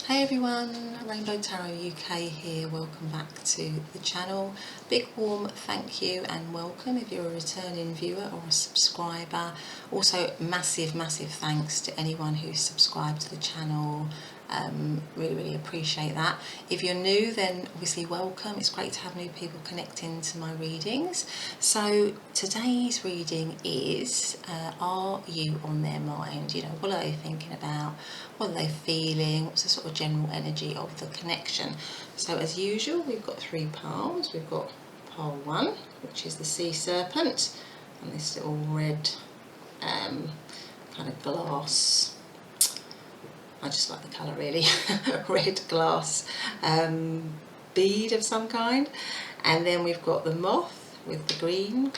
Hey everyone, Rainbow Tarot UK here. Welcome back to the channel. Big warm thank you and welcome if you're a returning viewer or a subscriber. Also massive thanks to anyone who's subscribed to the channel. Really appreciate that. If you're new, then obviously welcome. It's great to have new people connecting to my readings. So today's reading is are you on their mind? You know, what are they thinking about? What are they feeling? What's the sort of general energy of the connection? So as usual, we've got three piles. We've got pile 1, which is the sea serpent, and this little red kind of glass, I just like the colour really, red glass bead of some kind. And then we've got the moth with the green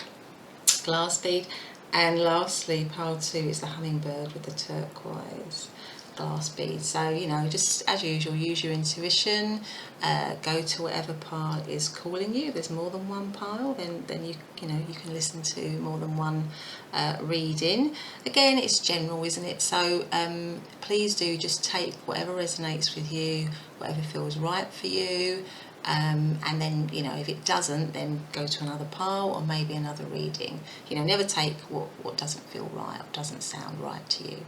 glass bead, and lastly pile 2 is the hummingbird with the turquoise glass bead. So, you know, just as usual, use your intuition, go to whatever pile is calling you. If there's more than one pile, then you know you can listen to more than one reading. Again, it's general, isn't it? So please do just take whatever resonates with you, whatever feels right for you. And then, you know, if it doesn't, then go to another pile or maybe another reading. You know, never take what doesn't feel right or doesn't sound right to you.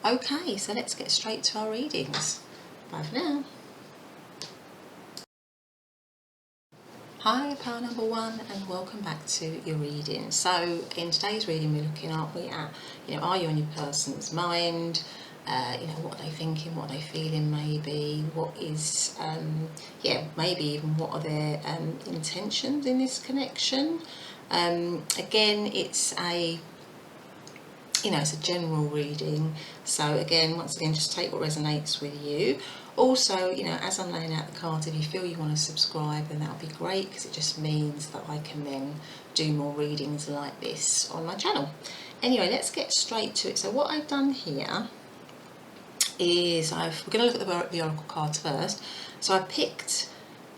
Okay, so let's get straight to our readings. Bye for now. Hi, pile number 1, and welcome back to your reading. So in today's reading, we're looking, aren't we, at, you know, are you on your person's mind? You know, what are they thinking, what are they feeling, maybe what is maybe even what are their intentions in this connection. Again, it's a general reading, so again, once again, just take what resonates with you. Also, you know, as I'm laying out the cards, if you feel you want to subscribe, then that'll be great, because it just means that I can then do more readings like this on my channel. Anyway, let's get straight to it. So what I've done here is we're going to look at the oracle cards first. So I picked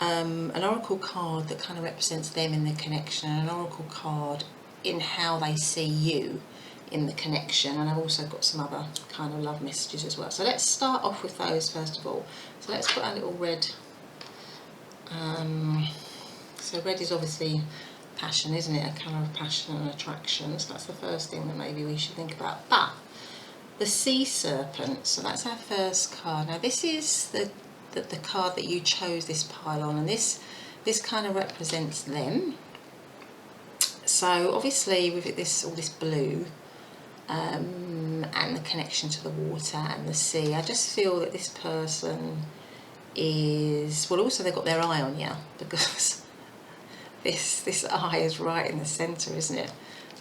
an oracle card that kind of represents them in the connection, and an oracle card in how they see you in the connection, and I've also got some other kind of love messages as well. So let's start off with those first of all. So let's put our little red. So red is obviously passion, isn't it? A colour of passion and attraction. So that's the first thing that maybe we should think about. But the sea serpent, so that's our first card. Now this is the card that you chose this pile on, and this kind of represents them. So obviously with all this blue and the connection to the water and the sea, I just feel that this person is, well, also they've got their eye on you, because this eye is right in the centre, isn't it?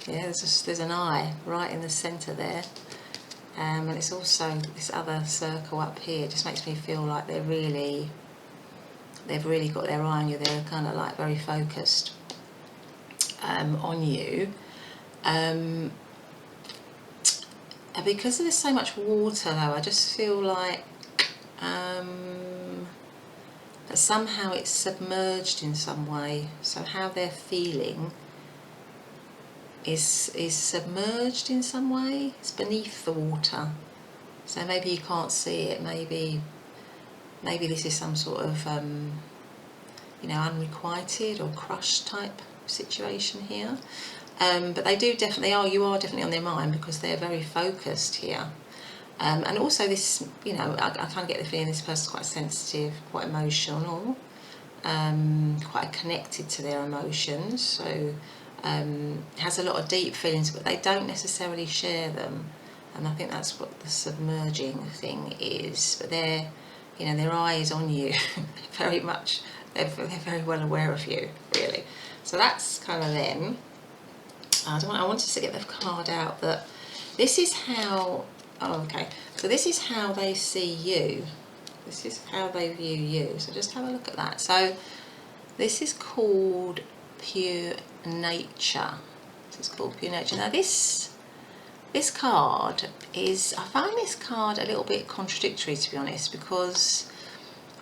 Yeah, there's an eye right in the centre there. And it's also this other circle up here. It just makes me feel like they've really got their eye on you. They're kind of like very focused on you. And because there's so much water though, I just feel like that somehow it's submerged in some way. So how they're feeling is submerged in some way. It's beneath the water, so maybe you can't see it. Maybe this is some sort of unrequited or crushed type situation here. But you are definitely on their mind, because they're very focused here. And also this, I kind of get the feeling this person's quite sensitive, quite emotional, quite connected to their emotions. So has a lot of deep feelings, but they don't necessarily share them, and I think that's what the submerging thing is. But their eye is on you very much. They're very well aware of you, really. So that's kind of them. I wanted to get the card out that this is how. Oh, okay. So this is how they see you. This is how they view you. So just have a look at that. So this is called Pure Nature. It's called Pure Nature. Now this card is, I find this card a little bit contradictory, to be honest, because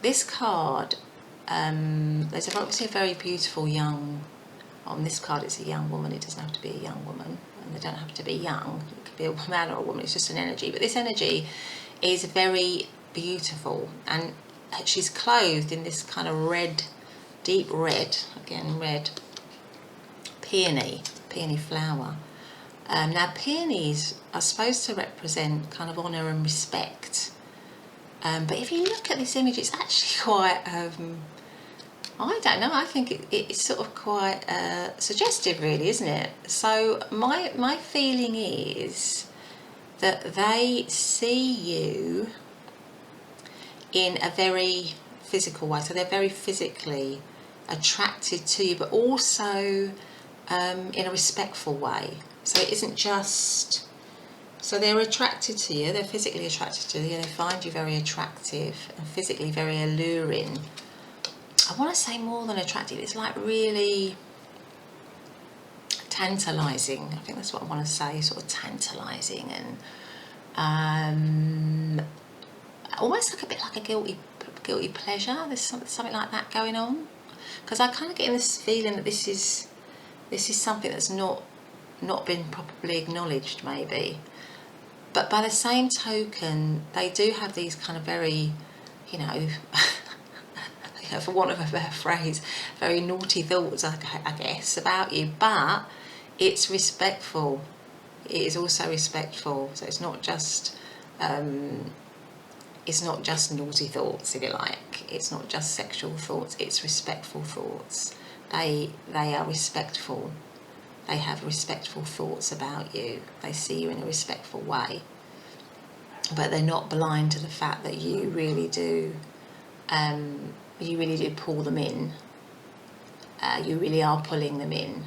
this card, there's obviously a very beautiful young, on this card it's a young woman. It doesn't have to be a young woman, and they don't have to be young. It could be a man or a woman. It's just an energy, but this energy is very beautiful, and she's clothed in this kind of red, deep red, again red, peony flower. Now peonies are supposed to represent kind of honour and respect, but if you look at this image, it's actually quite, I don't know, I think it's sort of quite suggestive really, isn't it? So my feeling is that they see you in a very physical way, so they're very physically attracted to you, but also in a respectful way. So it isn't just, so they're attracted to you, they're physically attracted to you, they find you very attractive and physically very alluring. I want to say more than attractive, it's like really tantalising. I think that's what I want to say, sort of tantalising, and almost like a bit like a guilty pleasure. There's something like that going on, because I kind of get this feeling that this is something that's not been properly acknowledged maybe, but by the same token they do have these kind of very, you know, for want of a better phrase, very naughty thoughts, I guess, about you, but it's respectful. It is also respectful, so it's not just naughty thoughts, if you like. It's not just sexual thoughts, it's respectful thoughts. They are respectful. They have respectful thoughts about you. They see you in a respectful way, but they're not blind to the fact that you really do pull them in. You really are pulling them in,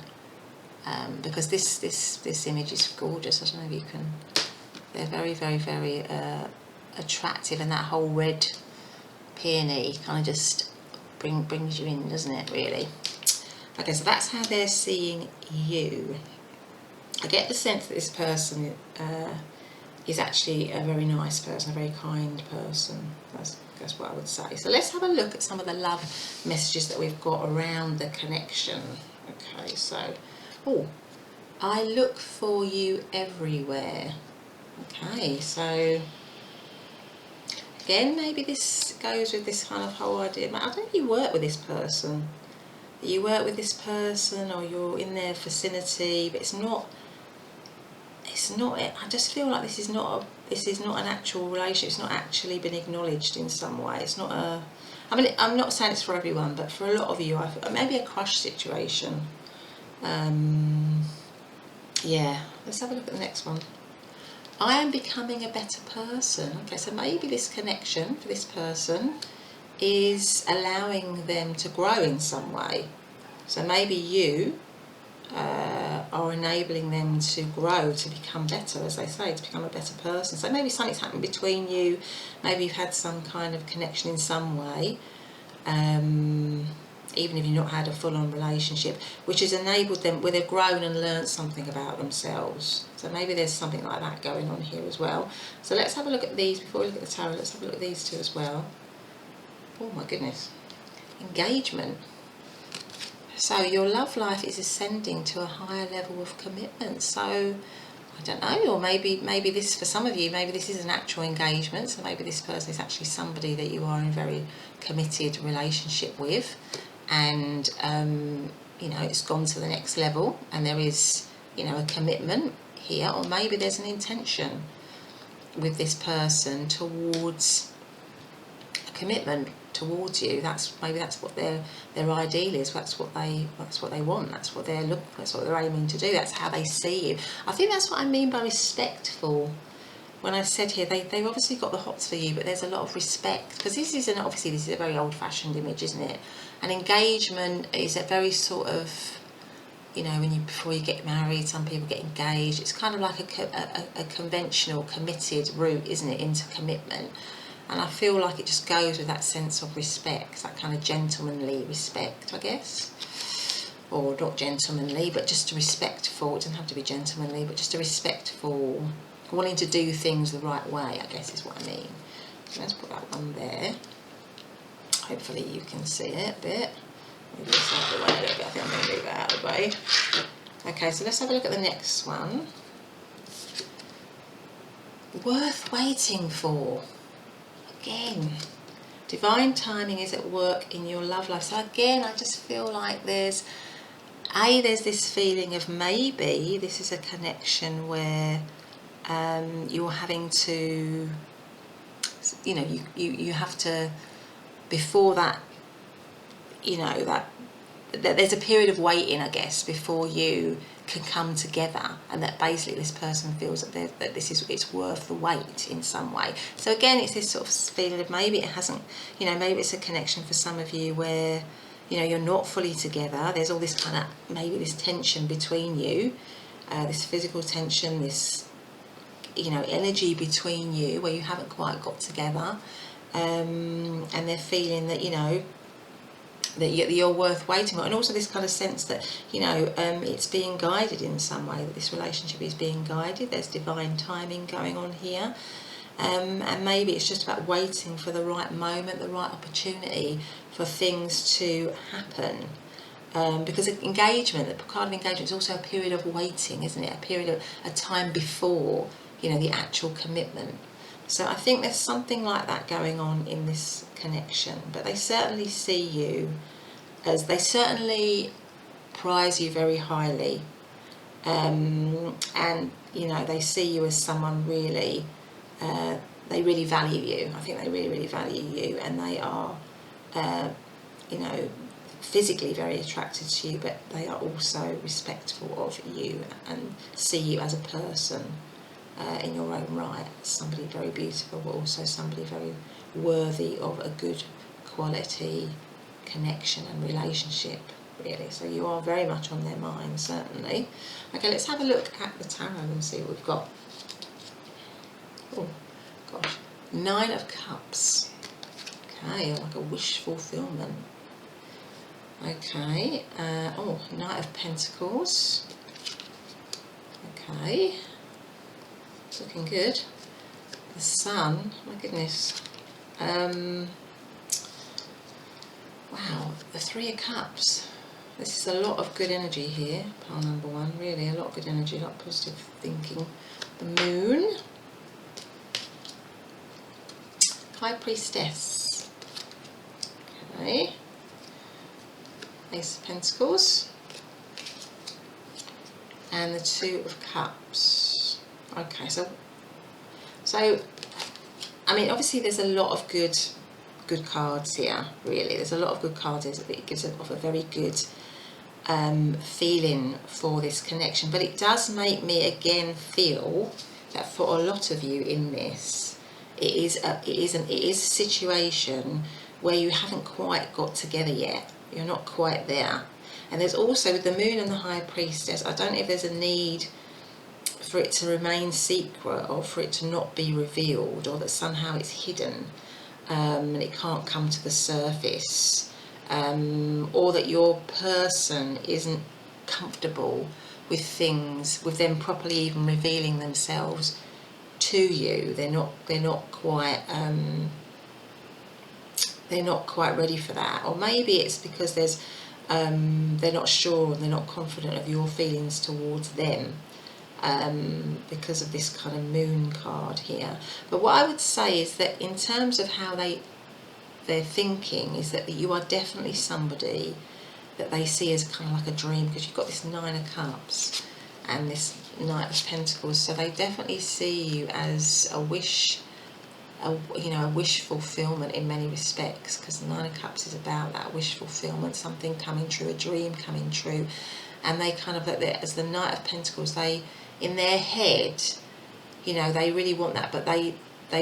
because this image is gorgeous. I don't know if you can. They're very, very, very attractive, and that whole red peony kind of just brings you in, doesn't it? Really. Okay, so that's how they're seeing you. I get the sense that this person is actually a very nice person, a very kind person. That's what I would say. So let's have a look at some of the love messages that we've got around the connection. Okay, so, I look for you everywhere. Okay, so again, maybe this goes with this kind of whole idea. I don't know if you work with this person. You work with this person, or you're in their vicinity, but it's not. I just feel like this is not an actual relationship. It's not actually been acknowledged in some way. It's not a. I mean, I'm not saying it's for everyone, but for a lot of you, maybe a crush situation. Yeah. Let's have a look at the next one. I am becoming a better person. Okay, so maybe this connection for this person is allowing them to grow in some way. So maybe you are enabling them to grow, to become better, as they say, to become a better person. So maybe something's happened between you, maybe you've had some kind of connection in some way, even if you've not had a full-on relationship, which has enabled them, where they've grown and learned something about themselves. So maybe there's something like that going on here as well. So let's have a look at these, before we look at the tarot, let's have a look at these two as well. Oh my goodness. Engagement. So your love life is ascending to a higher level of commitment. So I don't know, or maybe this, for some of you, maybe this is an actual engagement. So maybe this person is actually somebody that you are in a very committed relationship with, and you know, it's gone to the next level, and there is, you know, a commitment here, or maybe there's an intention with this person towards a commitment towards you. Maybe that's what their ideal is. That's what they want. That's what they're looking for. That's what they're aiming to do. That's how they see you. I think that's what I mean by respectful. When I said here, they've obviously got the hots for you, but there's a lot of respect, because this is a very old-fashioned image, isn't it? An engagement is a very sort of, you know, before you get married, some people get engaged. It's kind of like a conventional, committed route, isn't it, into commitment. And I feel like it just goes with that sense of respect, that kind of gentlemanly respect, I guess. Or not gentlemanly, but just respectful. It doesn't have to be gentlemanly, but just a respectful, wanting to do things the right way, I guess is what I mean. So let's put that one there. Hopefully you can see it a bit. Move this out of the way a little bit. I think I'm going to move it out of the way. Okay, so let's have a look at the next one. Worth waiting for. again, divine timing is at work in your love life. So again, I just feel like there's this feeling of maybe this is a connection where you're having to, you know, you have to, before that, you know, that there's a period of waiting, I guess, before you can come together, and that basically this person feels that it's worth the wait in some way. So again, it's this sort of feeling of maybe it hasn't, you know, maybe it's a connection for some of you where, you know, you're not fully together. There's all this kind of, maybe this tension between you, this physical tension, this, you know, energy between you where you haven't quite got together, and they're feeling that, you know, that you're worth waiting on, and also this kind of sense that, you know, it's being guided in some way, that this relationship is being guided. There's divine timing going on here, and maybe it's just about waiting for the right moment, the right opportunity for things to happen, because engagement, the card of engagement, is also a period of waiting, isn't it? A period of a time before, you know, the actual commitment. So I think there's something like that going on in this connection, but they certainly see you as, they certainly prize you very highly, and, you know, they see you as someone really, they really value you. I think they really value you, and they are, you know, physically very attracted to you, but they are also respectful of you and see you as a person. In your own right, somebody very beautiful, but also somebody very worthy of a good quality connection and relationship, really. So you are very much on their mind, certainly. Okay, let's have a look at the tarot and see what we've got. Oh gosh, 9 of Cups. Okay, like a wish fulfillment. Okay, oh, Knight of Pentacles. Okay, it's looking good. The Sun, my goodness. Wow, the 3 of Cups. This is a lot of good energy here, pile number 1, really, a lot of good energy, a lot of positive thinking. The Moon. High Priestess. Okay. Ace of Pentacles. And the 2 of Cups. Okay, so I mean, obviously there's a lot of good cards here, really. There's a lot of good cards. It gives off a very good feeling for this connection, but it does make me again feel that for a lot of you in this, it is a situation where you haven't quite got together yet. You're not quite there. And there's also, with the Moon and the High Priestess, I don't know if there's a need for it to remain secret, or for it to not be revealed, or that somehow it's hidden, and it can't come to the surface, or that your person isn't comfortable with things, with them properly even revealing themselves to you. They're not quite ready for that. Or maybe it's because there's they're not sure and they're not confident of your feelings towards them, because of this kind of Moon card here. But what I would say is that in terms of how they're thinking, is that you are definitely somebody that they see as kind of like a dream, because you've got this 9 of Cups and this Knight of Pentacles. So they definitely see you as a wish, a wish fulfillment in many respects, because the 9 of Cups is about that wish fulfillment, something coming true, a dream coming true. And they kind of, as the Knight of Pentacles, they, in their head, you know, they really want that, but they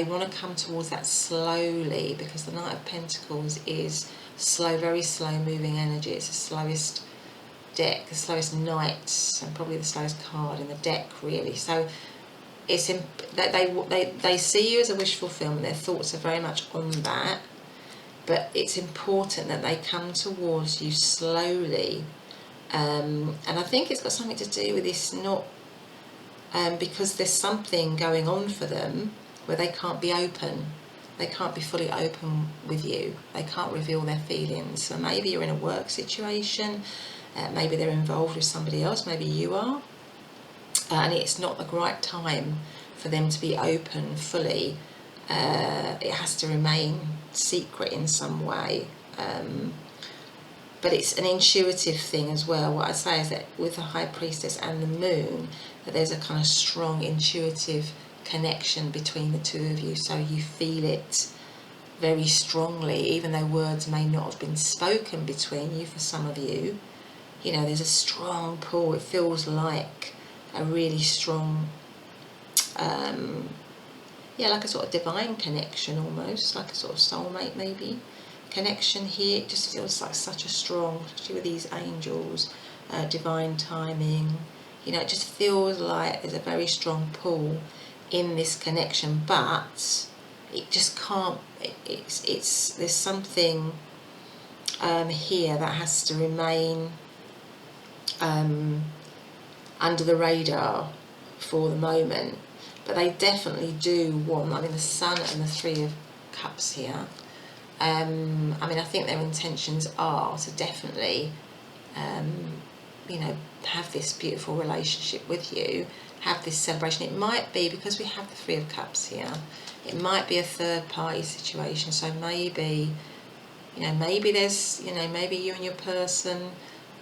want to come towards that slowly, because the Knight of Pentacles is slow, very slow moving energy. It's the slowest deck, the slowest knight, and probably the slowest card in the deck, really. So it's they see you as a wish fulfillment. Their thoughts are very much on that, but it's important that they come towards you slowly. And I think it's got something to do with this, not because there's something going on for them where they can't be open. They can't be fully open with you. They can't reveal their feelings. So maybe you're in a work situation, maybe they're involved with somebody else, maybe you are, and it's not the right time for them to be open fully it has to remain secret in some way. But it's an intuitive thing as well. What I say is that with the High Priestess and the Moon, that there's a kind of strong intuitive connection between the two of you, so you feel it very strongly, even though words may not have been spoken between you. For some of you, you know, there's a strong pull. It feels like a really strong, yeah, like a sort of divine connection, almost like a sort of soulmate maybe connection here. It just feels like such a strong, especially with these angels, divine timing. You know, it just feels like there's a very strong pull in this connection, but it just can't. It's there's something here that has to remain under the radar for the moment. But they definitely do want. I mean, the Sun and the Three of Cups here. I mean, I think their intentions are to definitely, you know, have this beautiful relationship with you, have this celebration. It might be, because we have the Three of Cups here, it might be a third party situation. So maybe, you know, maybe there's, you know, maybe you and your person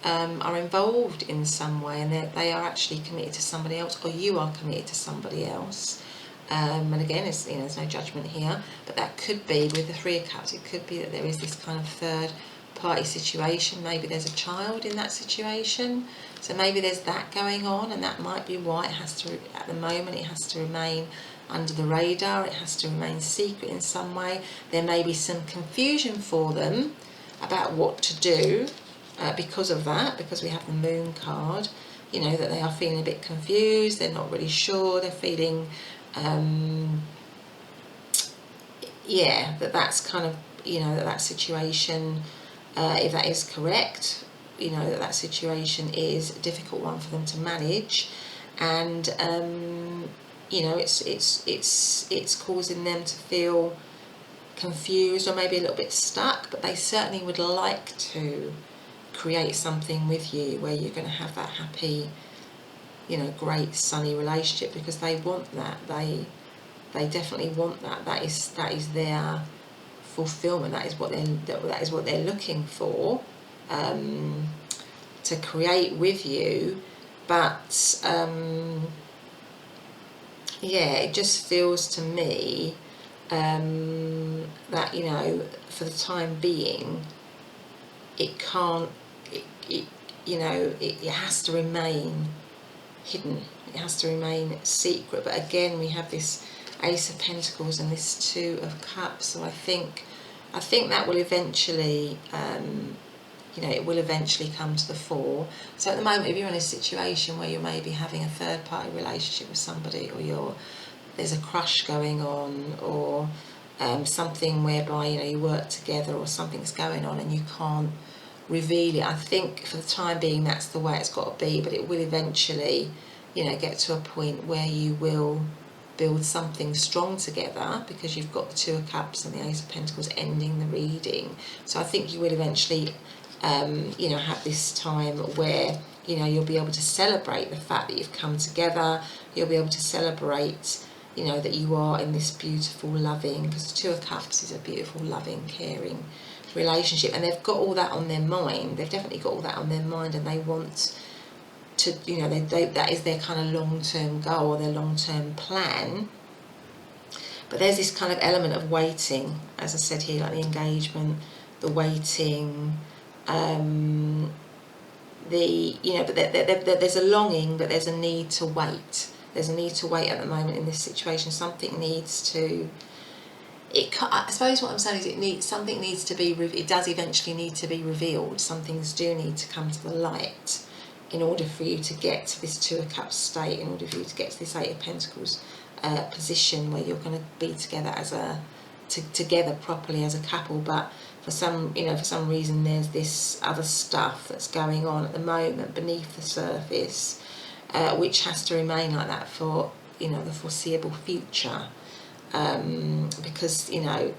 are involved in some way, and they are actually committed to somebody else, or you are committed to somebody else. And again, it's, you know, there's no judgment here, but that could be with the Three of Cups. It could be that there is this kind of third party situation. Maybe there's a child in that situation, so maybe there's that going on, and that might be why it has to, at the moment, it has to remain under the radar. It has to remain secret in some way. There may be some confusion for them about what to do because of that, because we have the Moon card. You know, that they are feeling a bit confused, they're not really sure, they're feeling yeah, that's kind of, you know, that situation, if that is correct, you know, that situation is a difficult one for them to manage, and you know, it's causing them to feel confused or maybe a little bit stuck. But they certainly would like to create something with you where you're going to have that happy, you know, great sunny relationship, because they want that. They definitely want that. That is their fulfillment. That is what they're looking for, to create with you. But yeah, it just feels to me that, you know, for the time being, it can't. You know, it has to remain hidden. It has to remain secret. But again, we have this Ace of Pentacles and this Two of Cups. So I think that will eventually, you know, it will eventually come to the fore. So at the moment, if you're in a situation where you're maybe having a third party relationship with somebody, or there's a crush going on, or something whereby, you know, you work together, or something's going on and you can't reveal it, I think for the time being that's the way it's got to be. But it will eventually, you know, get to a point where you will build something strong together, because you've got the Two of Cups and the Ace of Pentacles ending the reading. So I think you will eventually, you know, have this time where, you know, you'll be able to celebrate the fact that you've come together. You'll be able to celebrate, you know, that you are in this beautiful, loving, because the Two of Cups is a beautiful, loving, caring relationship, and they've got all that on their mind. They've definitely got all that on their mind, and they want to, you know, that is their kind of long-term goal, or their long-term plan. But there's this kind of element of waiting, as I said here, like the engagement, the waiting, you know, but there's a longing, but there's a need to wait. There's a need to wait at the moment in this situation. Something needs to, I suppose what I'm saying is something needs to be, it does eventually need to be revealed. Some things do need to come to the light in order for you to get to this Two of Cups state, in order for you to get to this Eight of Pentacles position where you're going to be together as together properly as a couple. But for some, you know, for some reason there's this other stuff that's going on at the moment beneath the surface, which has to remain like that for, you know, the foreseeable future. Because, you know,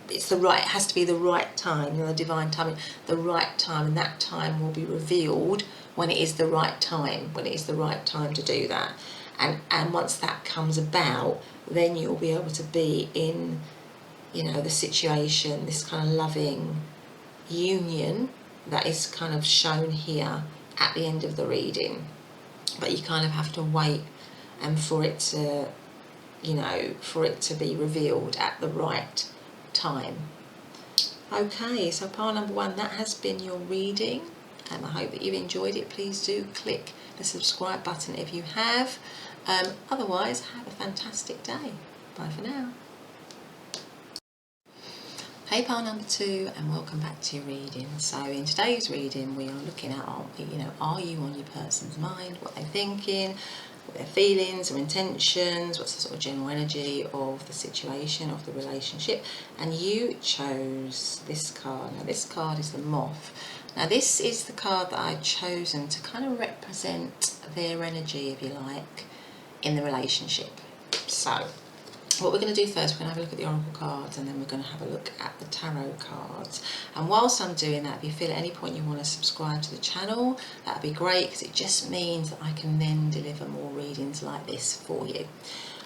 it has to be the right time, you know, the divine timing, the right time, and that time will be revealed when it is the right time, when it is the right time to do that. And once that comes about, then you'll be able to be in, you know, the situation, this kind of loving union that is kind of shown here at the end of the reading. But you kind of have to wait and for it to, you know, for it to be revealed at the right time. Okay, so pile number 1, that has been your reading. I hope that you've enjoyed it. Please do click the subscribe button if you have. Otherwise, have a fantastic day. Bye for now. Hey, pile number 2, and welcome back to your reading. So in today's reading, we are looking at, you know, are you on your person's mind, what they're thinking, what their feelings or intentions, what's the sort of general energy of the situation, of the relationship. And you chose this card. Now this card is the Moth. Now this is the card that I've chosen to kind of represent their energy, if you like, in the relationship. So what we're going to do first, we're going to have a look at the oracle cards, and then we're going to have a look at the tarot cards. And whilst I'm doing that, if you feel at any point you want to subscribe to the channel, that would be great, because it just means that I can then deliver more readings like this for you.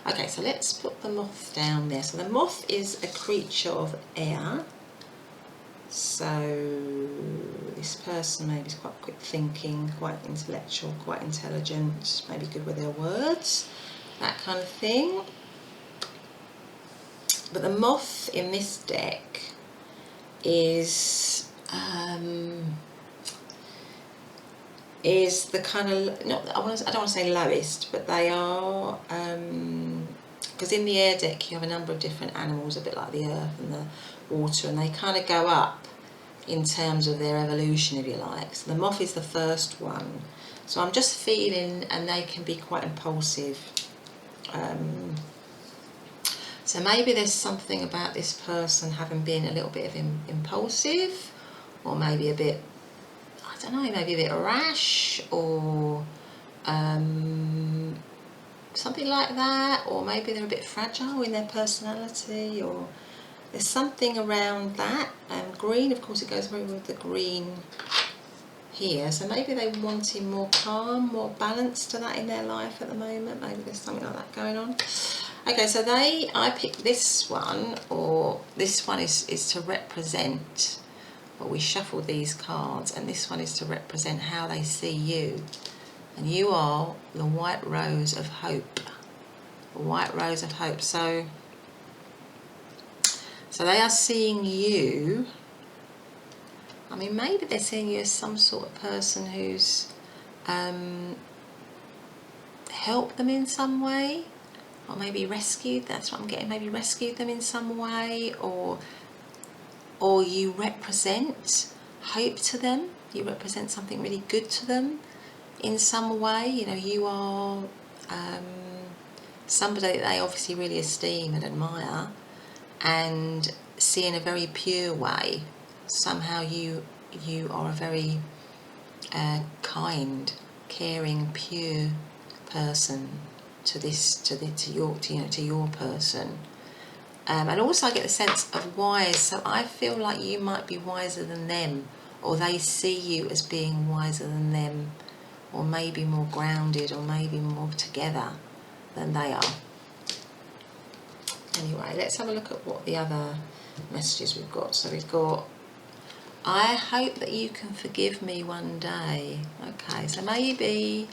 Okay, so let's put the Moth down there. So the Moth is a creature of air. So this person maybe is quite quick thinking, quite intellectual, quite intelligent, maybe good with their words, that kind of thing. But the Moth in this deck is the kind of, I don't want to say lowest, but they are, because in the air deck you have a number of different animals, a bit like the earth and the water, and they kind of go up in terms of their evolution, if you like. So the Moth is the first one. So I'm just feeling, and they can be quite impulsive. So maybe there's something about this person having been a little bit of impulsive, or maybe a bit, I don't know, maybe a bit rash, or something like that, or maybe they're a bit fragile in their personality, or there's something around that. And green, of course, it goes very well with the green here. So maybe they're wanting more calm, more balance to that in their life at the moment. Maybe there's something like that going on. Okay, so I picked this one, or this one is to represent, well, we shuffle these cards, and this one is to represent how they see you. And you are the white rose of hope. The white rose of hope. So they are seeing you, I mean, maybe they're seeing you as some sort of person who's helped them in some way, or maybe rescued, that's what I'm getting, maybe rescued them in some way, or you represent hope to them, you represent something really good to them in some way. You know, you are somebody that they obviously really esteem and admire and see in a very pure way. Somehow you are a very kind, caring, pure person to your person, and also I get the sense of wise. So I feel like you might be wiser than them, or they see you as being wiser than them, or maybe more grounded, or maybe more together than they are. Anyway, let's have a look at what the other messages we've got. So we've got, I hope that you can forgive me one day. Okay, so maybe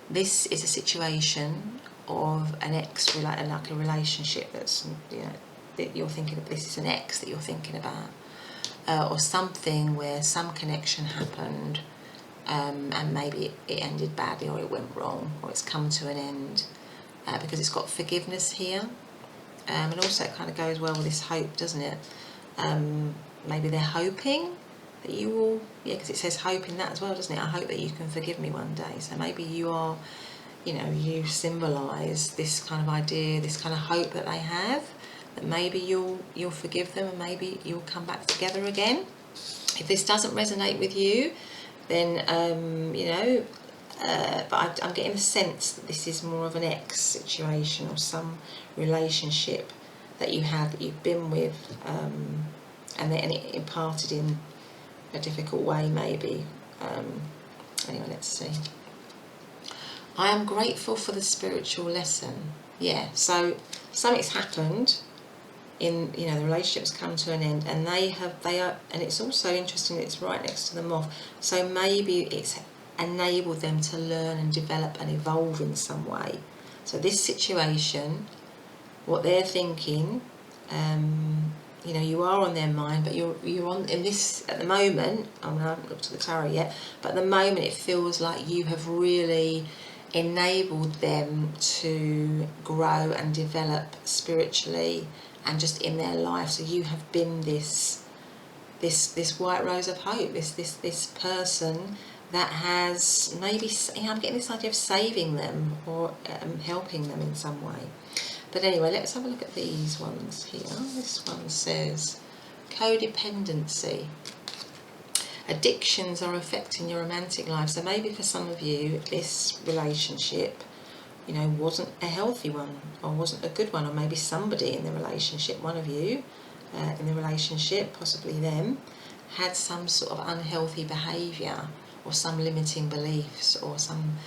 this is a situation of an ex, like a relationship that's, you know, that you're thinking of. This is an ex that you're thinking about, or something where some connection happened, and maybe it ended badly, or it went wrong, or it's come to an end, because it's got forgiveness here, and also it kind of goes well with this hope, doesn't it? Maybe they're hoping that you will, yeah, because it says hope in that as well, doesn't it? I hope that you can forgive me one day. So maybe you are, you know, you symbolise this kind of idea, this kind of hope that they have, that maybe you'll forgive them, and maybe you'll come back together again. If this doesn't resonate with you, then you know, but I'm getting the sense that this is more of an ex situation, or some relationship that you have, that you've been with, and it imparted in a difficult way, maybe. Anyway, let's see. I am grateful for the spiritual lesson. Yeah, so something's happened in, you know, the relationship's come to an end, and and it's also interesting that it's right next to the Moth, so maybe it's enabled them to learn and develop and evolve in some way. So this situation, what they're thinking, you know, you are on their mind, but you're on in this at the moment. I haven't looked at the tarot yet, but at the moment it feels like you have really enabled them to grow and develop spiritually and just in their life. So you have been this white rose of hope, this person that has maybe, you know, I'm getting this idea of saving them or helping them in some way. But anyway, let's have a look at these ones here. This one says codependency. Addictions are affecting your romantic life. So maybe for some of you, this relationship, you know, wasn't a healthy one or wasn't a good one, or maybe somebody in the relationship, one of you in the relationship, possibly them, had some sort of unhealthy behaviour or some limiting beliefs or some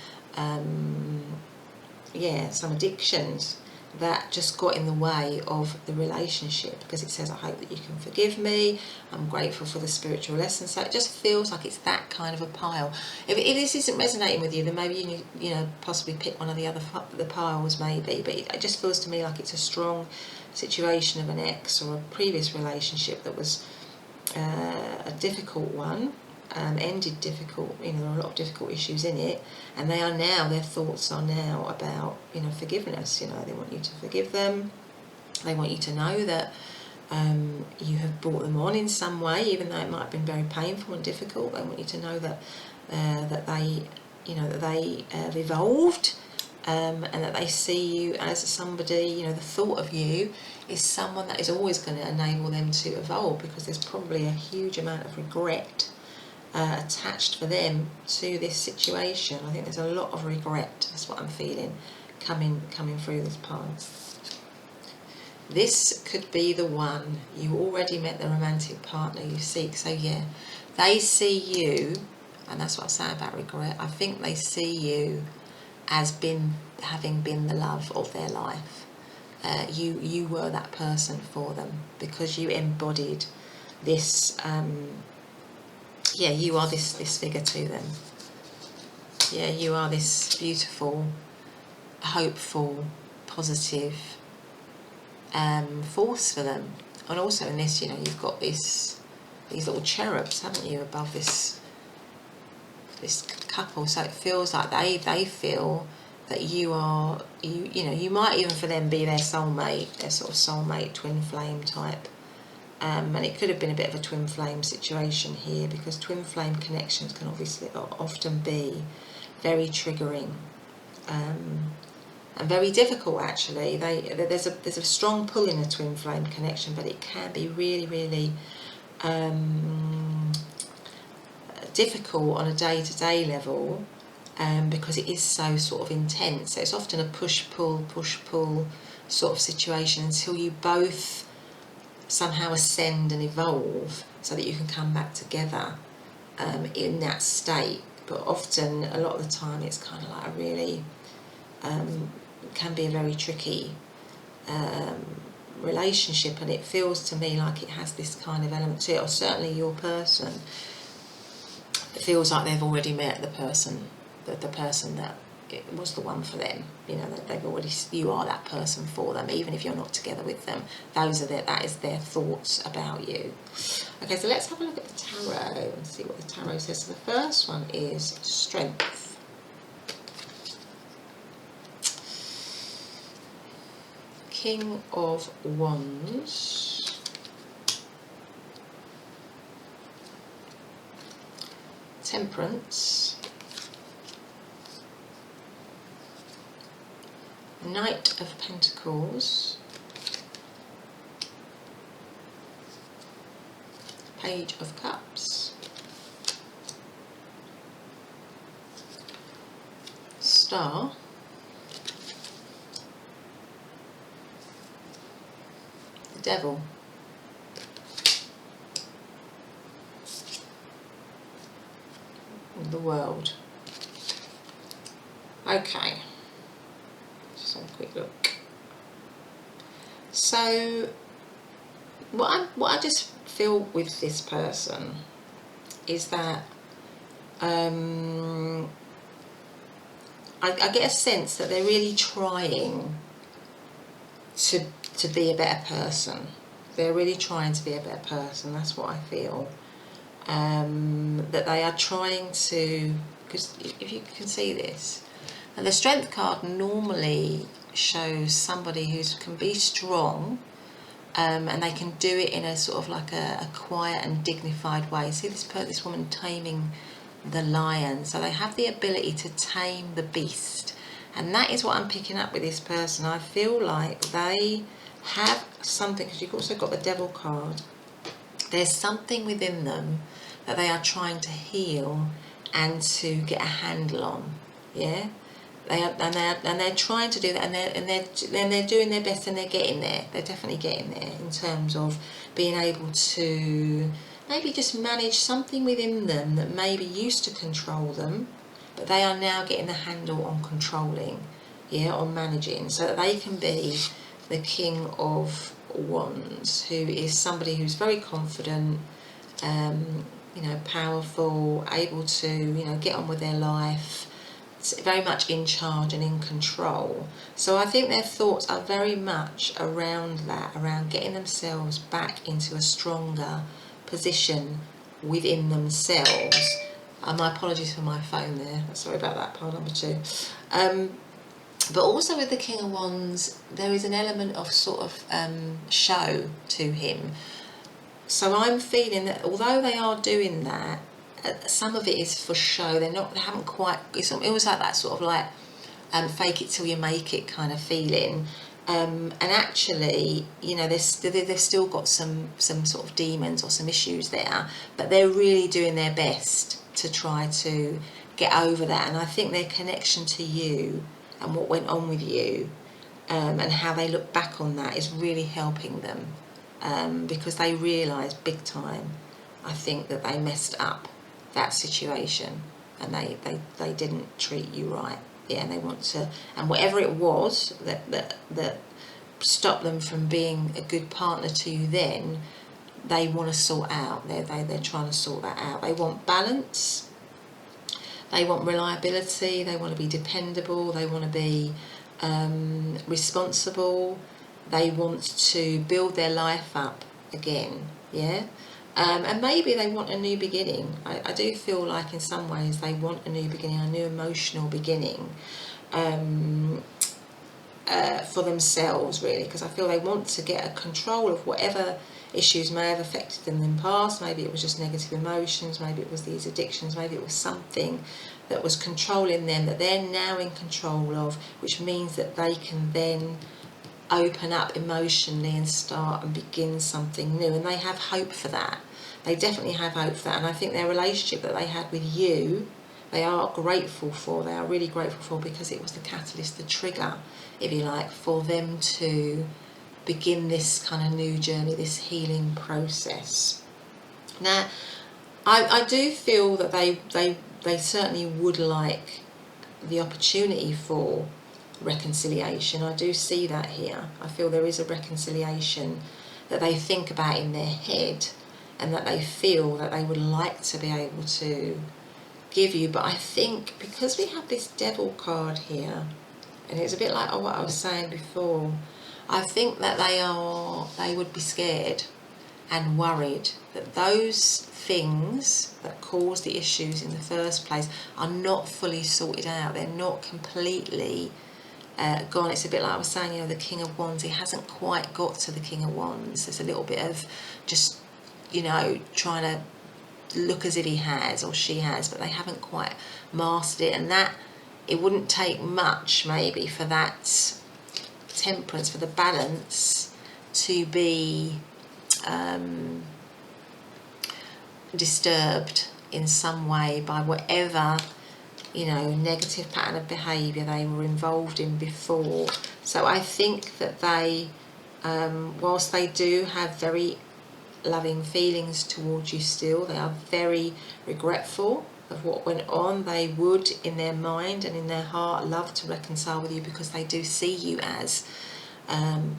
some addictions that just got in the way of the relationship, because it says, I hope that you can forgive me, I'm grateful for the spiritual lesson. So it just feels like it's that kind of a pile. If this isn't resonating with you, then maybe you need, you know, possibly pick one of the piles maybe, but it just feels to me like it's a strong situation of an ex or a previous relationship that was a difficult one, ended difficult, you know, there are a lot of difficult issues in it, and their thoughts are now about, you know, forgiveness. You know, they want you to forgive them, they want you to know that you have brought them on in some way, even though it might have been very painful and difficult. They want you to know that that they, you know, that they have evolved, and that they see you as somebody, you know, the thought of you is someone that is always going to enable them to evolve, because there's probably a huge amount of regret attached for them to this situation. I think there's a lot of regret. That's what I'm feeling coming through this part. This could be the one. You already met the romantic partner you seek. So yeah, they see you, and that's what I say about regret. I think they see you as having been the love of their life. You were that person for them, because you embodied this. You are this figure to them. Yeah, you are this beautiful, hopeful, positive force for them. And also in this, you know, you've got these little cherubs, haven't you, above this couple. So it feels like they feel that you are, you know, you might even for them be their soulmate, their sort of soulmate, twin flame type. And it could have been a bit of a twin flame situation here, because twin flame connections can obviously often be very triggering and very difficult. Actually, there's a strong pull in a twin flame connection, but it can be really, really difficult on a day-to-day level, because it is so sort of intense. So it's often a push-pull sort of situation until you both somehow ascend and evolve, so that you can come back together in that state. But often, a lot of the time, it's kind of like a really can be a very tricky relationship, and it feels to me like it has this kind of element to it, or certainly your person, it feels like they've already met the person that it was the one for them. You know, that you are that person for them, even if you're not together with them. That is their thoughts about you. Okay, so let's have a look at the tarot and see what the tarot says. So the first one is strength. King of Wands. Temperance. Knight of Pentacles, Page of Cups, Star, the Devil, and the World. Okay. Have a quick look. So what I just feel with this person is that I get a sense that they're really trying to be a better person. They're really trying to be a better person. That's what I feel. That they are trying to, because if you can see this, and the Strength card normally shows somebody who can be strong, and they can do it in a sort of like a quiet and dignified way. See this woman taming the lion, so they have the ability to tame the beast, and that is what I'm picking up with this person. I feel like they have something, because you've also got the Devil card. There's something within them that they are trying to heal and to get a handle on. Yeah, they're trying to do that, and they're doing their best, and they're getting there. They're definitely getting there in terms of being able to maybe just manage something within them that maybe used to control them, but they are now getting the handle on controlling, yeah, on managing, so that they can be the King of Wands, who is somebody who's very confident, you know, powerful, able to, you know, get on with their life, very much in charge and in control. So I think their thoughts are very much around that, around getting themselves back into a stronger position within themselves. My apologies for my phone there, sorry about that, pile number 2. But also with the King of Wands, there is an element of sort of show to him. So I'm feeling that although they are doing that, some of it is for show. They haven't quite, it was like that sort of like fake it till you make it kind of feeling. And actually, you know, they've still got some sort of demons or some issues there, but they're really doing their best to try to get over that. And I think their connection to you and what went on with you, and how they look back on that, is really helping them, because they realise big time, I think, that they messed up that situation, and they didn't treat you right. Yeah, and they want to, and whatever it was that stopped them from being a good partner to you then, they want to sort out. They're trying to sort that out. They want balance, they want reliability, they want to be dependable, they want to be responsible, they want to build their life up again, yeah. And maybe they want a new beginning. I do feel like in some ways they want a new beginning, a new emotional beginning, for themselves, really, because I feel they want to get a control of whatever issues may have affected them in the past. Maybe it was just negative emotions, maybe it was these addictions, maybe it was something that was controlling them that they're now in control of, which means that they can then open up emotionally and start and begin something new. And they have hope for that. They definitely have hope for that. And I think their relationship that they had with you, they are grateful for. They are really grateful for, because it was the catalyst, the trigger, if you like, for them to begin this kind of new journey, this healing process. Now, I do feel that they certainly would like the opportunity for reconciliation. I do see that here. I feel there is a reconciliation that they think about in their head, and that they feel that they would like to be able to give you. But I think because we have this Devil card here, and it's a bit like what I was saying before, I think that they would be scared and worried that those things that caused the issues in the first place are not fully sorted out. They're not completely gone. It's a bit like I was saying, you know, the King of Wands, he hasn't quite got to the King of Wands. There's a little bit of just, you know, trying to look as if he has or she has, but they haven't quite mastered it. And that, it wouldn't take much maybe for that temperance, for the balance to be disturbed in some way by whatever, you know, negative pattern of behaviour they were involved in before. So I think that they, whilst they do have very loving feelings towards you still, they are very regretful of what went on. They would, in their mind and in their heart, love to reconcile with you, because they do see you as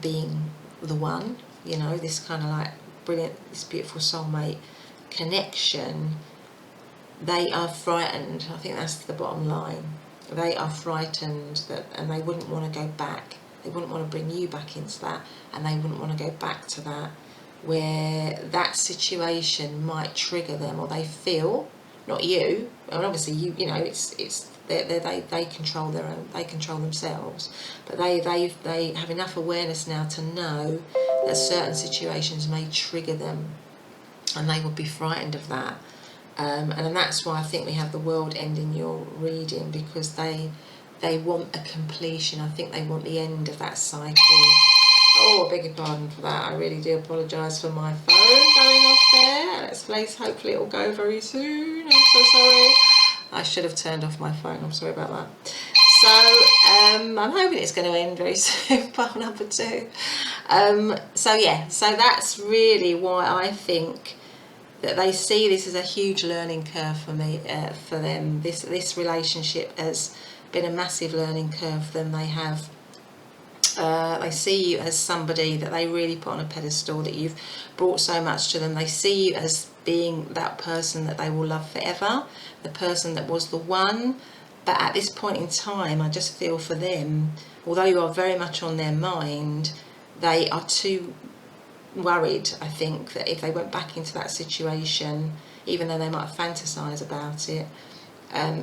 being the one, you know, this kind of like brilliant, this beautiful soulmate connection, they are frightened. I think that's the bottom line. They are frightened that, and they wouldn't want to go back. They wouldn't want to bring you back into that, and they wouldn't want to go back to that, where that situation might trigger them, or they feel, not you, and obviously you know, it's they control their own, they control themselves, but they have enough awareness now to know that certain situations may trigger them, and they would be frightened of that. And that's why I think we have the world ending your reading, because they want a completion. I think they want the end of that cycle. Oh, I beg your pardon for that. I really do apologise for my phone going off there. Let's place, hopefully it will go very soon. I'm so sorry. I should have turned off my phone. I'm sorry about that. So I'm hoping it's going to end very soon, pile number 2. So yeah, so that's really why I think that they see this as a huge learning curve for me, for them. This relationship has been a massive learning curve for them. They see you as somebody that they really put on a pedestal, that you've brought so much to them. They see you as being that person that they will love forever, the person that was the one. But at this point in time, I just feel for them, although you are very much on their mind, they are too worried, I think, that if they went back into that situation, even though they might fantasize about it,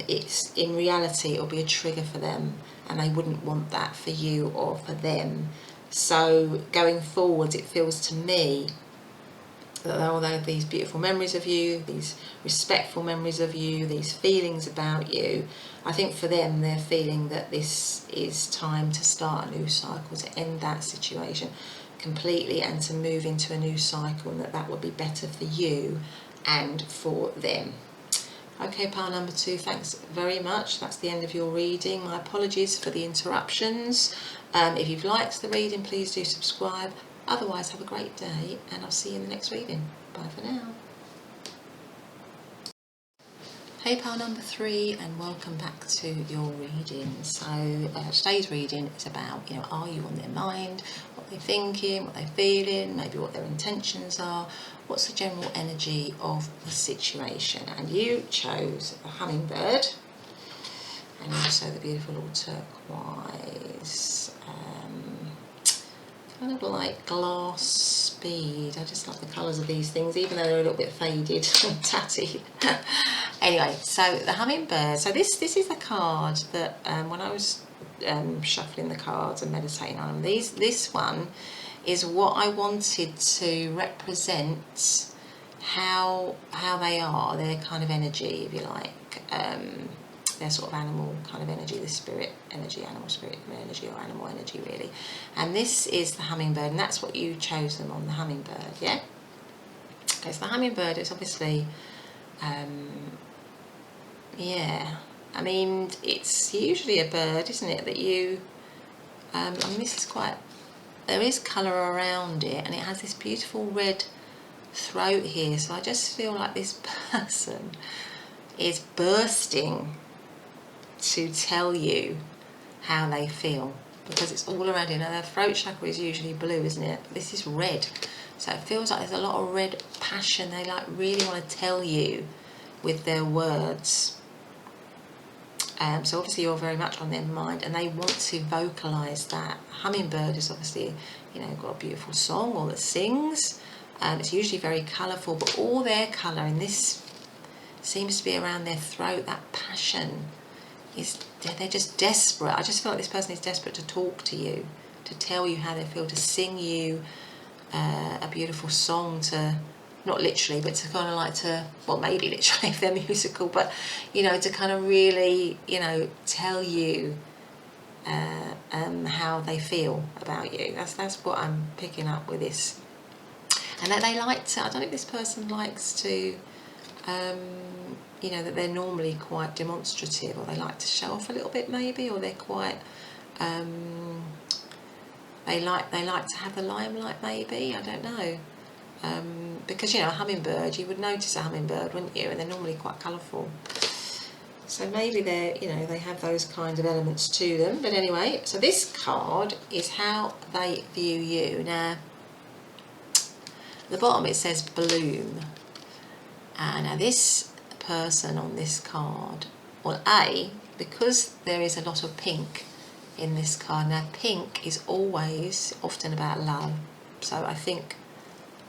it's in reality it'll be a trigger for them, and they wouldn't want that for you or for them. So going forward, it feels to me that although these beautiful memories of you, these respectful memories of you, these feelings about you, I think for them, they're feeling that this is time to start a new cycle, to end that situation completely and to move into a new cycle, and that would be better for you and for them. Okay, pile number 2, thanks very much. That's the end of your reading. My apologies for the interruptions. If you've liked the reading, please do subscribe. Otherwise, have a great day, and I'll see you in the next reading. Bye for now. Hey, pile number 3, and welcome back to your reading. So today's reading is about, you know, are you on their mind, what they're thinking, what they're feeling, maybe what their intentions are, what's the general energy of the situation. And you chose the hummingbird, and also the beautiful little turquoise, kind of like glass speed. I just like the colours of these things, even though they're a little bit faded and tatty. Anyway, so the hummingbird. So this is the card that when I was shuffling the cards and meditating on them, this one is what I wanted to represent how they are, their kind of energy, if you like, their sort of animal kind of energy, the spirit energy, animal spirit energy, or animal energy really. And this is the hummingbird, and that's what you chose them on, the hummingbird, yeah? Okay, so the hummingbird is obviously, yeah, I mean, it's usually a bird, isn't it, that you, I mean, this is quite, there is colour around it, and it has this beautiful red throat here, so I just feel like this person is bursting to tell you how they feel, because it's all around you. Now, their throat chakra is usually blue, isn't it? But this is red, so it feels like there's a lot of red passion. They like really want to tell you with their words. So obviously you're very much on their mind, and they want to vocalise that. Hummingbird is obviously, you know, got a beautiful song, or that sings. It's usually very colourful, but all their colour in this seems to be around their throat. That passion is, they're just desperate. I just feel like this person is desperate to talk to you, to tell you how they feel, to sing you a beautiful song, to, not literally, but to kind of like to, well, maybe literally if they're musical, but, you know, to kind of really, you know, tell you how they feel about you. That's what I'm picking up with this. And that they like to, I don't know if this person likes to, you know, that they're normally quite demonstrative, or they like to show off a little bit maybe, or they're quite, they like to have the limelight maybe, I don't know. Because, you know, a hummingbird, you would notice a hummingbird, wouldn't you? And they're normally quite colourful. So maybe they're, you know, they have those kind of elements to them. But anyway, so this card is how they view you. Now, the bottom it says bloom. And now this person on this card, well, because there is a lot of pink in this card. Now pink is always often about love, so I think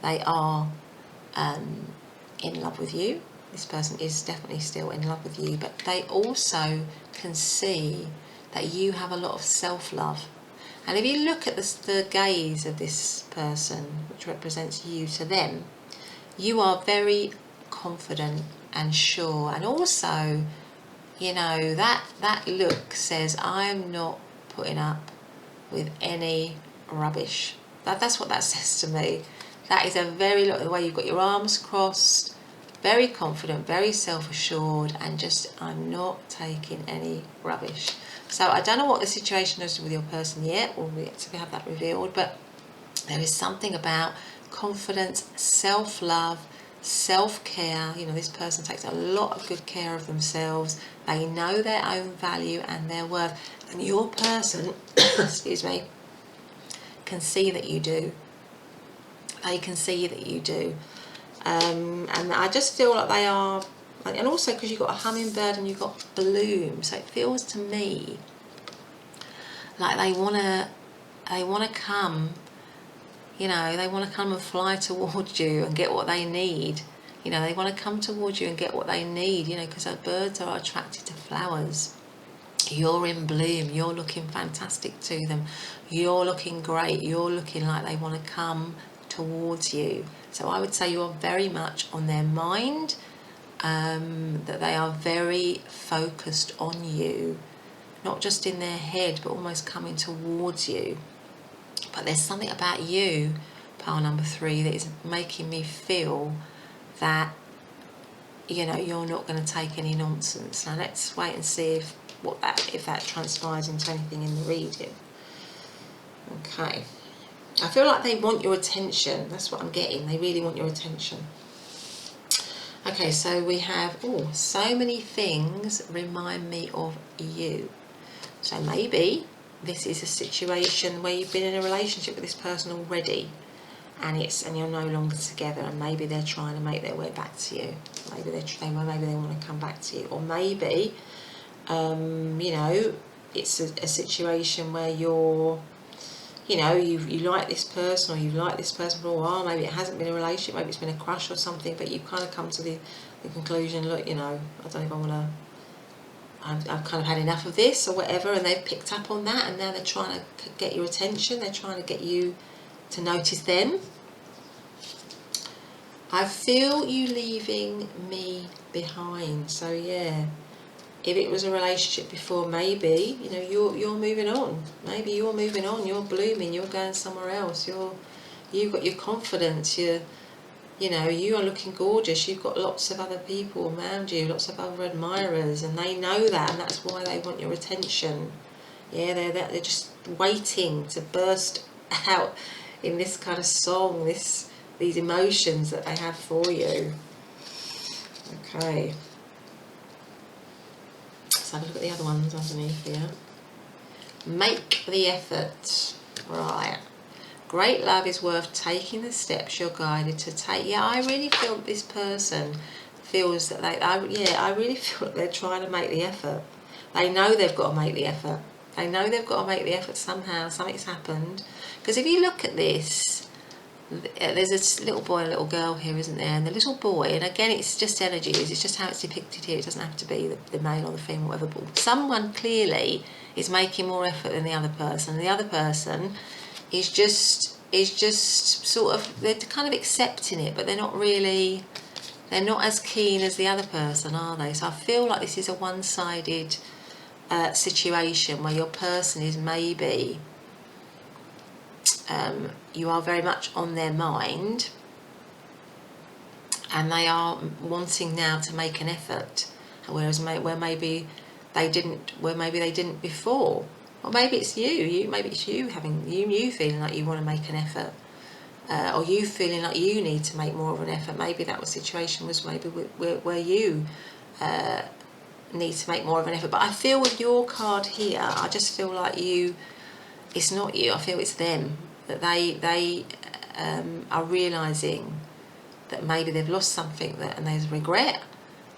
they are in love with you. This person is definitely still in love with you, but they also can see that you have a lot of self-love. And if you look at the gaze of this person, which represents you to them, you are very confident and sure, and also, you know, that look says, I'm not putting up with any rubbish. That's what that says to me. That is a very, look, the way you've got your arms crossed, very confident, very self-assured, and just, I'm not taking any rubbish. So I don't know what the situation is with your person yet, or we have that revealed, but there is something about confidence, self-love, self-care. You know, this person takes a lot of good care of themselves. They know their own value and their worth, and your person excuse me, can see that you do. They can see that you do, and I just feel like they are, and also because you've got a hummingbird and you've got bloom, so it feels to me like they want to come. You know, they want to come and fly towards you and get what they need. You know, they want to come towards you and get what they need, you know, because birds are attracted to flowers. You're in bloom, you're looking fantastic to them, you're looking great, you're looking like they want to come towards you. So I would say you are very much on their mind, that they are very focused on you, not just in their head, but almost coming towards you. But there's something about you, pile number 3, that is making me feel that, you know, you're not going to take any nonsense. Now let's wait and see if that transpires into anything in the reading. Okay. I feel like they want your attention. That's what I'm getting. They really want your attention. Okay, so we have, so many things remind me of you. So maybe this is a situation where you've been in a relationship with this person already, and you're no longer together, and maybe they're trying to make their way back to you. Maybe they want to come back to you, or maybe you know, it's a situation where you're, you know, you like this person, or you've liked this person for a while. Maybe it hasn't been a relationship, maybe it's been a crush or something, but you've kind of come to the conclusion, look, you know, I don't know if I want to, I've kind of had enough of this or whatever, and they've picked up on that, and now they're trying to get your attention, they're trying to get you to notice them. I feel you leaving me behind. So yeah, if it was a relationship before, maybe, you know, you're moving on. Maybe you're moving on, you're blooming, you're going somewhere else, you've got your confidence, you know, you are looking gorgeous, you've got lots of other people around you, lots of other admirers, and they know that, and that's why they want your attention. Yeah, they're just waiting to burst out in this kind of song, these emotions that they have for you. Okay. Let's have a look at the other ones underneath here. Make the effort. Right. Great love is worth taking the steps you're guided to take. Yeah, I really feel that this person feels that I really feel that they're trying to make the effort. They know they've got to make the effort. They know they've got to make the effort somehow. Something's happened. Because if you look at this, there's a little boy and a little girl here, isn't there? And the little boy, and again, it's just energies. It's just how it's depicted here. It doesn't have to be the male or the female, whatever. But someone clearly is making more effort than the other person. And the other person is just sort of, they're kind of accepting it, but they're not as keen as the other person, are they? So I feel like this is a one-sided situation where your person is maybe, you are very much on their mind, and they are wanting now to make an effort, whereas where maybe they didn't before. Or maybe it's you having you feeling like you want to make an effort, or you feeling like you need to make more of an effort. Maybe that situation was maybe where you need to make more of an effort. But I feel with your card here, I just feel like it's not you. I feel it's them, that they are realising that maybe they've lost something and there's regret,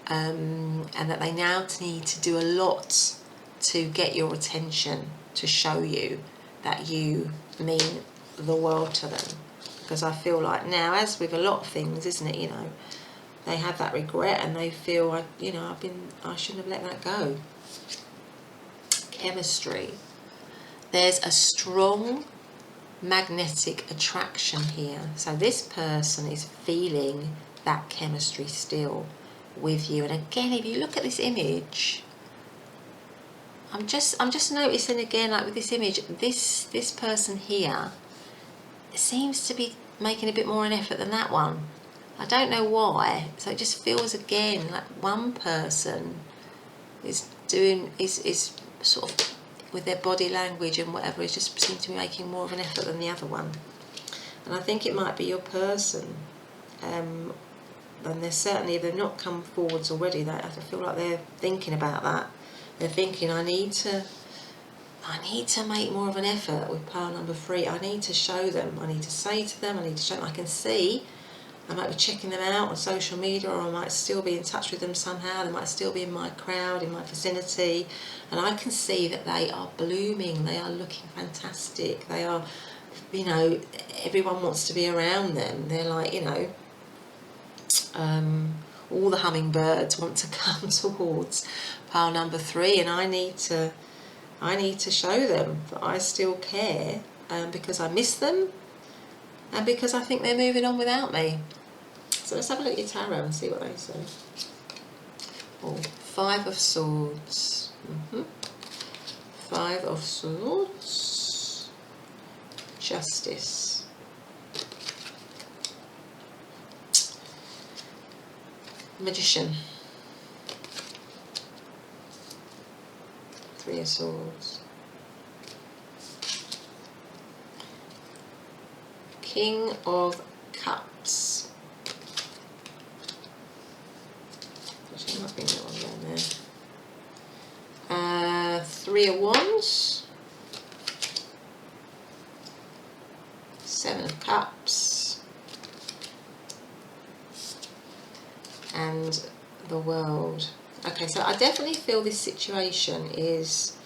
and that they now need to do a lot to get your attention, to show you that you mean the world to them. Because I feel like now, as with a lot of things, isn't it, they have that regret and they feel, I shouldn't have let that go. Chemistry. There's a strong magnetic attraction here. So this person is feeling that chemistry still with you. And again, if you look at this image, I'm just noticing again, like with this image, this person here seems to be making a bit more an effort than that one. I don't know why. So it just feels again like one person is sort of, with their body language and whatever, it just seems to be making more of an effort than the other one. And I think it might be your person. And they're certainly, if they've not come forwards already, I feel like they're thinking about that. They're thinking, I need to make more of an effort with pile number 3. I need to show them. I need to say to them. I need to show them. I can see. I might be checking them out on social media, or I might still be in touch with them somehow. They might still be in my crowd, in my vicinity. And I can see that they are blooming. They are looking fantastic. They are, everyone wants to be around them. They're like, all the hummingbirds want to come towards pile number 3, and I need to show them that I still care, because I miss them and because I think they're moving on without me. So let's have a look at your tarot and see what they say. Oh, 5 of Swords. 5 of Swords. Justice. Magician. 3 of Swords. King of Cups. Actually, might bring that one down there. 3 of Wands. 7 of Cups. And the World. Okay, so I definitely feel this situation is,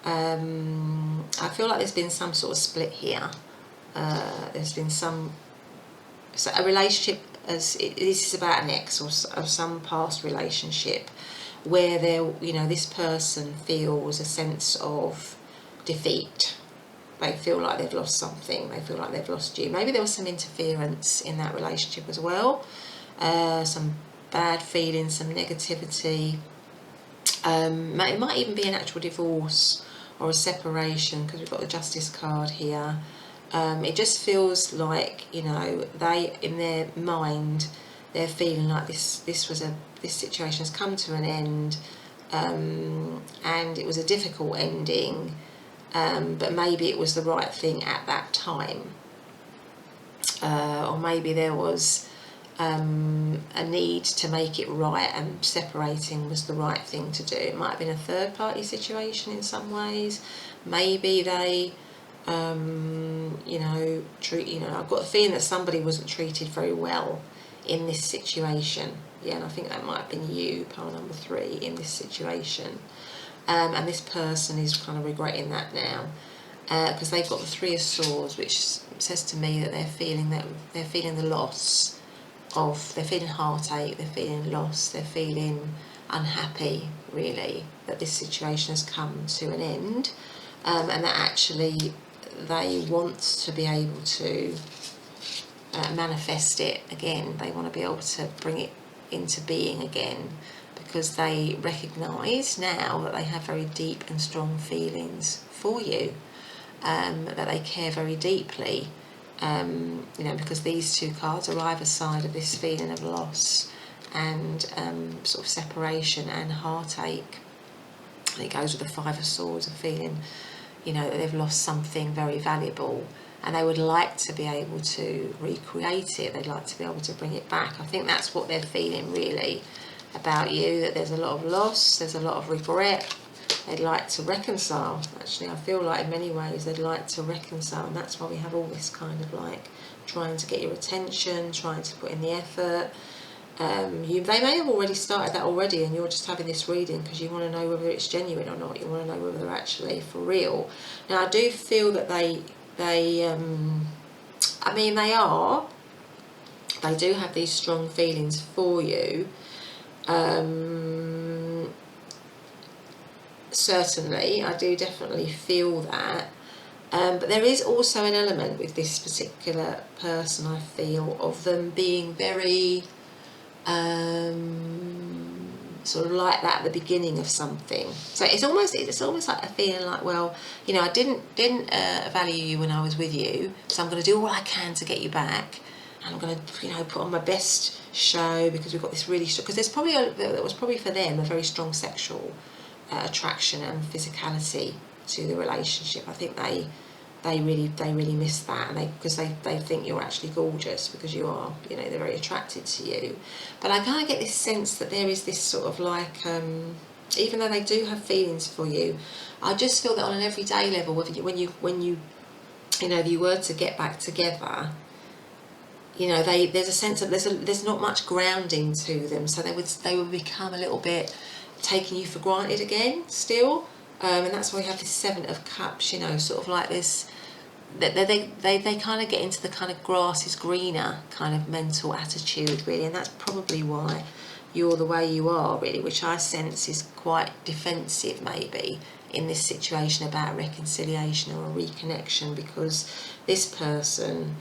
I feel like there's been some sort of split here. There's been a relationship, this is about an ex or of some past relationship where this person feels a sense of defeat. They feel like they've lost something. They feel like they've lost you. Maybe there was some interference in that relationship as well. Some bad feelings, some negativity. It might even be an actual divorce or a separation, because we've got the Justice card here. It just feels like, they, in their mind, they're feeling like this situation has come to an end, and it was a difficult ending, but maybe it was the right thing at that time, or maybe there was a need to make it right, and separating was the right thing to do. It might have been a third party situation in some ways. Maybe they I've got a feeling that somebody wasn't treated very well in this situation. Yeah, and I think that might have been you, pile number 3, in this situation. And this person is kind of regretting that now, because they've got the 3 of Swords, which says to me that they're feeling the loss of, they're feeling heartache, they're feeling loss, they're feeling unhappy, really, that this situation has come to an end, and that actually they want to be able to manifest it again. They want to be able to bring it into being again, because they recognise now that they have very deep and strong feelings for you, that they care very deeply, because these 2 cards are either side of this feeling of loss and sort of separation and heartache. And it goes with the 5 of Swords, of feeling that they've lost something very valuable, and they would like to be able to recreate it. They'd like to be able to bring it back. I think that's what they're feeling really about you, that there's a lot of loss, there's a lot of regret. They'd like to reconcile. Actually, I feel like in many ways they'd like to reconcile, and that's why we have all this kind of like trying to get your attention, trying to put in the effort. They may have already started that already, and you're just having this reading because you want to know whether it's genuine or not. You want to know whether they're actually for real. Now, I do feel that they do have these strong feelings for you. Certainly, I do definitely feel that. But there is also an element with this particular person, I feel, of them being very sort of like that at the beginning of something. So it's almost like a feeling like, well, you know, I didn't value you when I was with you, so I'm going to do all I can to get you back, and I'm going to, you know, put on my best show because we've got this really strong, because there was probably for them a very strong sexual attraction and physicality to the relationship. I think they really miss that, and because they think you're actually gorgeous because you are, you know, they're very attracted to you. But I kind of get this sense that there is this sort of like, even though they do have feelings for you, I just feel that on an everyday level, when you know, if you were to get back together, you know, there's a sense of there's not much grounding to them, so they would become a little bit taking you for granted again still. And that's why we have this Seven of Cups, you know, sort of like this, they kind of get into the kind of grass is greener kind of mental attitude, really, and that's probably why you're the way you are, really, which I sense is quite defensive maybe in this situation about reconciliation or a reconnection, because this person,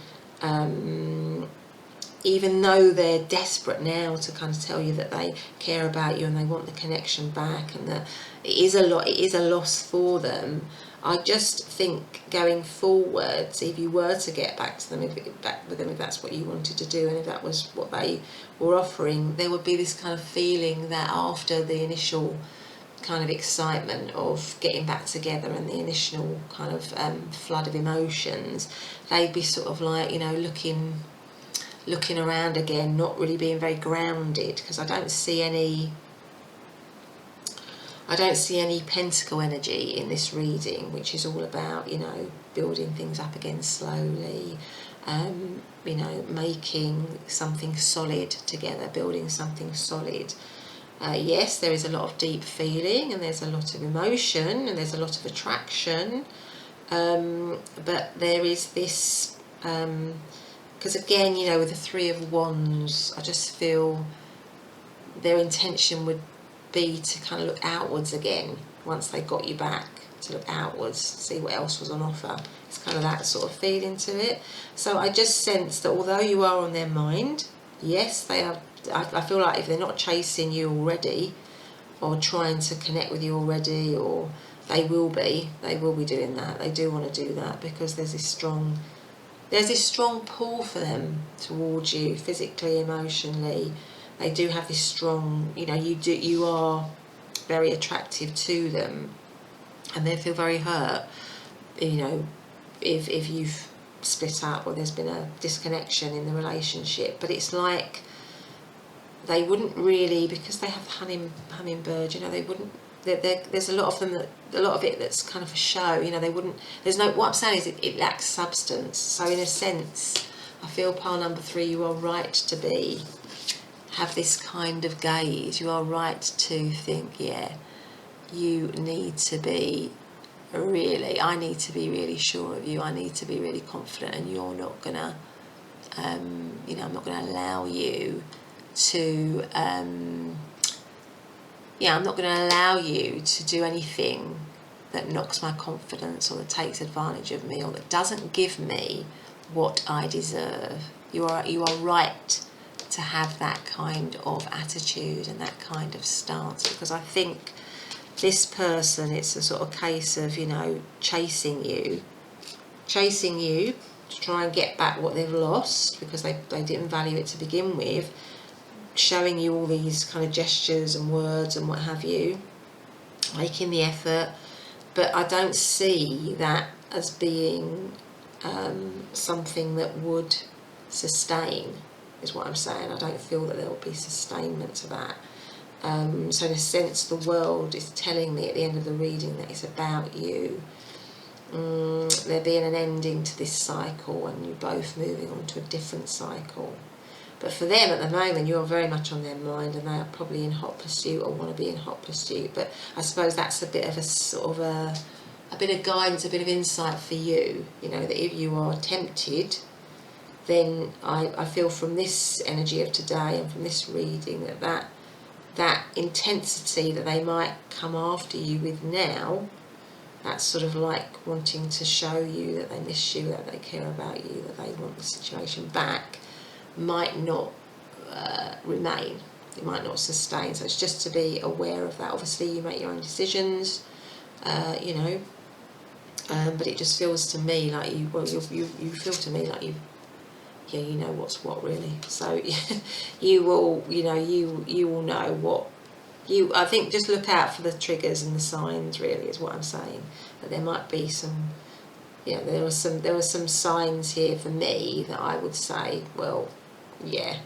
even though they're desperate now to kind of tell you that they care about you and they want the connection back, and that it is a loss for them, I just think going forwards, if you were to get back to them, if that's what you wanted to do, and if that was what they were offering, there would be this kind of feeling that after the initial kind of excitement of getting back together and the initial kind of flood of emotions, they'd be sort of like, you know, looking around again, not really being very grounded, because I don't see any pentacle energy in this reading, which is all about, you know, building things up again slowly, you know, making something solid together, building something solid. Yes, there is a lot of deep feeling, and there's a lot of emotion, and there's a lot of attraction, but there is this, because again, you know, with the Three of Wands, I just feel their intention would be to kind of look outwards again once they got you back, to look outwards, see what else was on offer. It's kind of that sort of feeling to it. So I just sense that although you are on their mind, yes, they are. I feel like if they're not chasing you already or trying to connect with you already, or they will be doing that. They do want to do that because there's this strong pull for them towards you, physically, emotionally. They do have this strong, you know, you are very attractive to them, and they feel very hurt, you know, if you've split up or there's been a disconnection in the relationship. But it's like they wouldn't really, because they have hummingbird, you know, they wouldn't. There's a lot of them a lot of it that's kind of a show, you know. They wouldn't. There's no. What I'm saying is it lacks substance. So in a sense, I feel pile number 3, you are right to have this kind of gaze. You are right to think, yeah, you need to be really. I need to be really sure of you. I need to be really confident, and you're not gonna. You know, I'm not gonna allow you to. I'm not going to allow you to do anything that knocks my confidence, or that takes advantage of me, or that doesn't give me what I deserve. You are right to have that kind of attitude and that kind of stance, because I think this person, it's a sort of case of, you know, chasing you to try and get back what they've lost because they didn't value it to begin with, showing you all these kind of gestures and words and what have you, making the effort. But I don't see that as being something that would sustain, is what I'm saying. I don't feel that there will be sustainment to that. So in a sense, the world is telling me at the end of the reading that it's about you. there being an ending to this cycle and you're both moving on to a different cycle. But for them at the moment, you're very much on their mind, and they are probably in hot pursuit or want to be in hot pursuit. But I suppose that's a bit of a sort of a bit of guidance, a bit of insight for you, you know, that if you are tempted, then I feel from this energy of today and from this reading that intensity that they might come after you with now, that's sort of like wanting to show you that they miss you, that they care about you, that they want the situation back, might not remain. It might not sustain. So it's just to be aware of that. Obviously, you make your own decisions, you know, but it just feels to me like you feel to me like you know what's what, really. So you will, you know, you will know what. I think just look out for the triggers and the signs, really, is what I'm saying. That there might be some, you know, there were some signs here for me that I would say, well, yeah,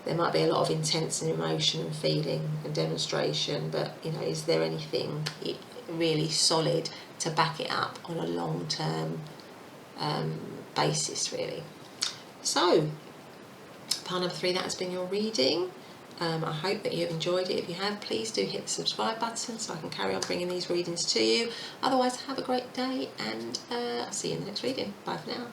there might be a lot of intense and emotion and feeling and demonstration, but, you know, is there anything really solid to back it up on a long-term basis, really? So, part number 3, that has been your reading. I hope that you've enjoyed it. If you have, please do hit the subscribe button so I can carry on bringing these readings to you. Otherwise, have a great day, and I'll see you in the next reading. Bye for now.